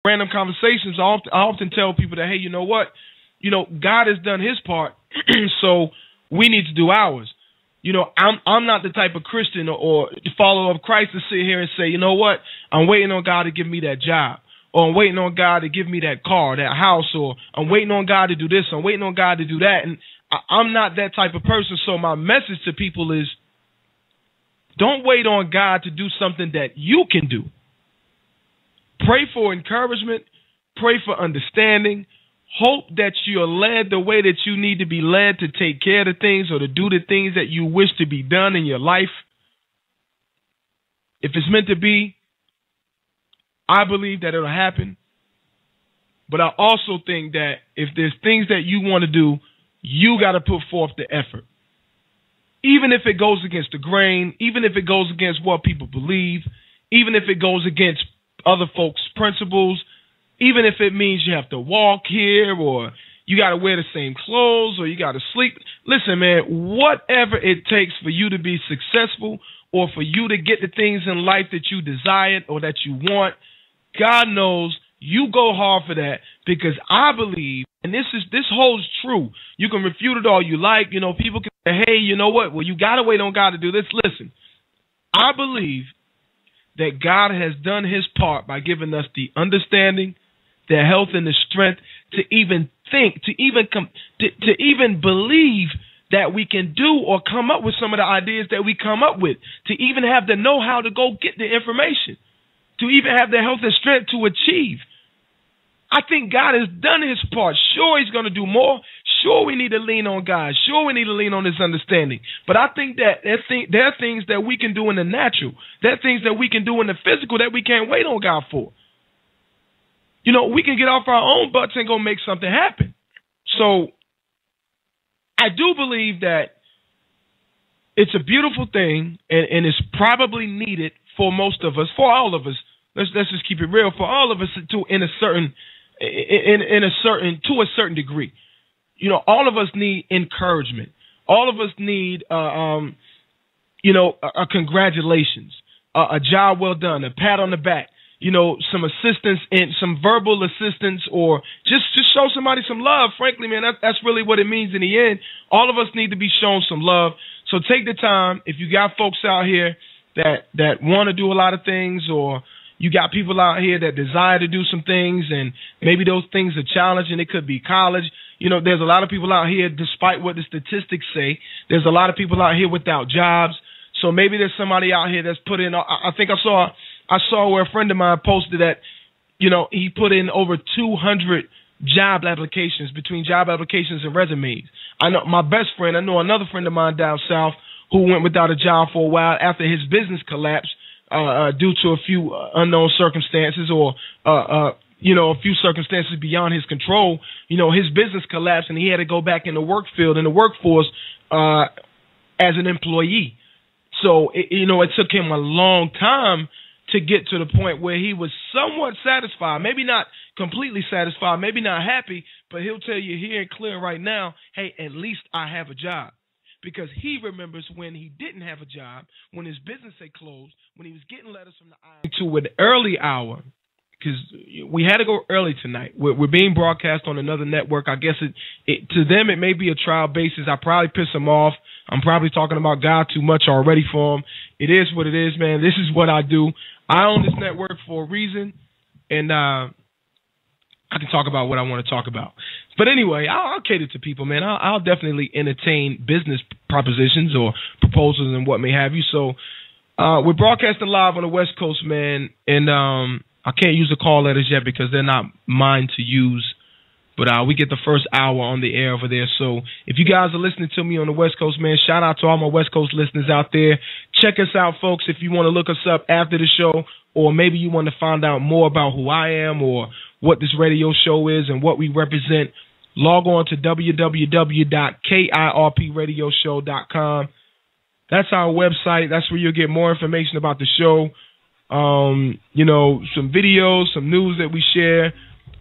random conversations, I often tell people that, hey, you know what? God has done his part, so we need to do ours. I'm not the type of Christian or follower of Christ to sit here and say, you know what? I'm waiting on God to give me that job, or I'm waiting on God to give me that car, that house, or I'm waiting on God to do this, I'm waiting on God to do that. And I'm not that type of person. So my message to people is, don't wait on God to do something that you can do. Pray for encouragement. Pray for understanding. Hope that you're led the way that you need to be led to take care of the things or to do the things that you wish to be done in your life. If it's meant to be, I believe that it'll happen. But I also think that if there's things that you want to do, you got to put forth the effort. Even if it goes against the grain, even if it goes against what people believe, even if it goes against other folks' principles, even if it means you have to walk here or you got to wear the same clothes or you got to sleep. Listen, man, whatever it takes for you to be successful or for you to get the things in life that you desire or that you want, God knows you go hard for that, because I believe, and this holds true. You can refute it all you like. People can say, hey, you know what? Well, you got to wait on God to do this. Listen, I believe that God has done his part by giving us the understanding, the health, and the strength to even think, to even believe that we can do or come up with some of the ideas that we come up with, to even have the know-how to go get the information, to even have the health and strength to achieve. I think God has done his part. Sure, he's going to do more. Sure, we need to lean on God. Sure, we need to lean on his understanding. But I think that there are things that we can do in the natural. There are things that we can do in the physical that we can't wait on God for. We can get off our own butts and go make something happen. So I do believe that it's a beautiful thing, and it's probably needed for most of us, for all of us. Let's just keep it real, for all of us to a certain degree. All of us need encouragement. All of us need a congratulations, a job well done, a pat on the back, some assistance and some verbal assistance, or just show somebody some love. Frankly, man, that's really what it means in the end. All of us need to be shown some love. So take the time. If you got folks out here that want to do a lot of things, or you got people out here that desire to do some things, and maybe those things are challenging. It could be college. There's a lot of people out here, despite what the statistics say, there's a lot of people out here without jobs. So maybe there's somebody out here that's put in, I think I saw where a friend of mine posted that, he put in over 200 job applications, between job applications and resumes. I know another friend of mine down south who went without a job for a while after his business collapsed due to a few unknown circumstances, or a few circumstances beyond his control. His business collapsed and he had to go back in the workforce as an employee. So it took him a long time to get to the point where he was somewhat satisfied, maybe not completely satisfied, maybe not happy, but he'll tell you here and clear right now, hey, at least I have a job. Because he remembers when he didn't have a job, when his business had closed, when he was getting letters from the IRS to an early hour, because we had to go early tonight. We're being broadcast on another network. I guess to them it may be a trial basis. I probably piss them off. I'm probably talking about God too much already for them. It is what it is, man. This is what I do. I own this network for a reason, and I can talk about what I want to talk about. But anyway, I'll cater to people, man. I'll definitely entertain business propositions or proposals and what may have you. So we're broadcasting live on the West Coast, man, and I can't use the call letters yet because they're not mine to use. But we get the first hour on the air over there. So if you guys are listening to me on the West Coast, man, shout out to all my West Coast listeners out there. Check us out, folks, if you want to look us up after the show, or maybe you want to find out more about who I am or what this radio show is and what we represent. Log on to www.kirpradioshow.com. That's our website. That's where you'll get more information about the show. Some videos, some news that we share.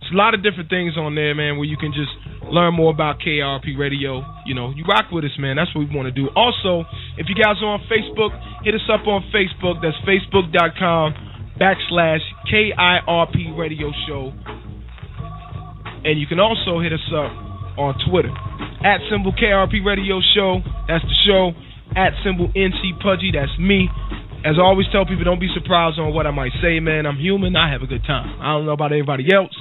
There's a lot of different things on there, man, where you can just learn more about KRP Radio. You rock with us, man. That's what we want to do. Also, if you guys are on Facebook, hit us up on Facebook. That's facebook.com /KIRP Radio Show. And you can also hit us up on Twitter @KRP Radio Show. That's the show. @NC Pudgy. That's me. As I always tell people, don't be surprised on what I might say, man. I'm human. I have a good time. I don't know about everybody else,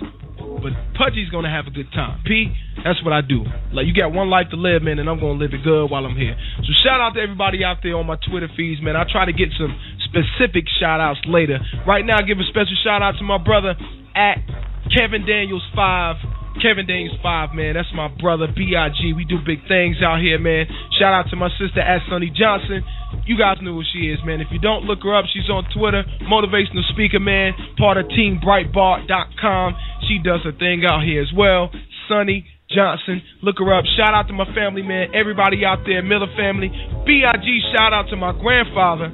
but Pudgy's going to have a good time. P, that's what I do. Like, you got one life to live, man, and I'm going to live it good while I'm here. So shout out to everybody out there on my Twitter feeds, man. I try to get some specific shout-outs later. Right now, I give a special shout-out to my brother @KevinDaniels5. Kevin Daniels 5, man. That's my brother, B.I.G. We do big things out here, man. Shout out to my sister, @Sunny Johnson. You guys know who she is, man. If you don't, look her up. She's on Twitter. Motivational speaker, man. Part of TeamBrightBart.com. She does her thing out here as well. Sunny Johnson. Look her up. Shout out to my family, man. Everybody out there, Miller family. B.I.G. Shout out to my grandfather.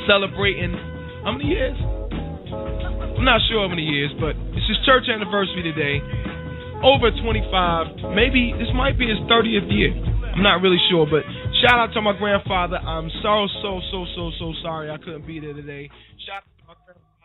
Celebrating, how many years? I'm not sure how many years, but it's his church anniversary today. Over 25. Maybe this might be his 30th year. I'm not really sure, but shout out to my grandfather. I'm so sorry I couldn't be there today. Shout out to my grandfather.